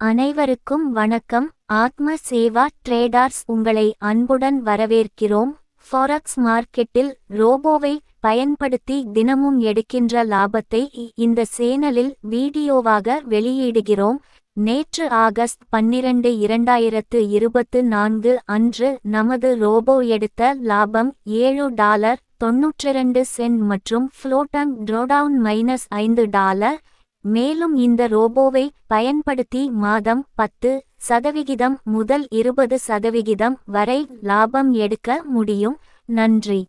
அனைவருக்கும் வணக்கம். ஆத்ம சேவா ட்ரேடர்ஸ் உங்களை அன்புடன் வரவேற்கிறோம். ஃபாரெக்ஸ் மார்க்கெட்டில் ரோபோவை பயன்படுத்தி தினமும் எடுக்கின்ற லாபத்தை இந்த சேனலில் வீடியோவாக வெளியிடுகிறோம். நேற்று ஆகஸ்ட் 12, 2024 அன்று நமது ரோபோ எடுத்த லாபம் $7.92 மற்றும் ஃப்ளோட்டங் ட்ரோடவுன் -$5. மேலும் இந்த ரோபோவை பயன்படுத்தி மாதம் 10% முதல் 20% வரை லாபம் எடுக்க முடியும். நன்றி.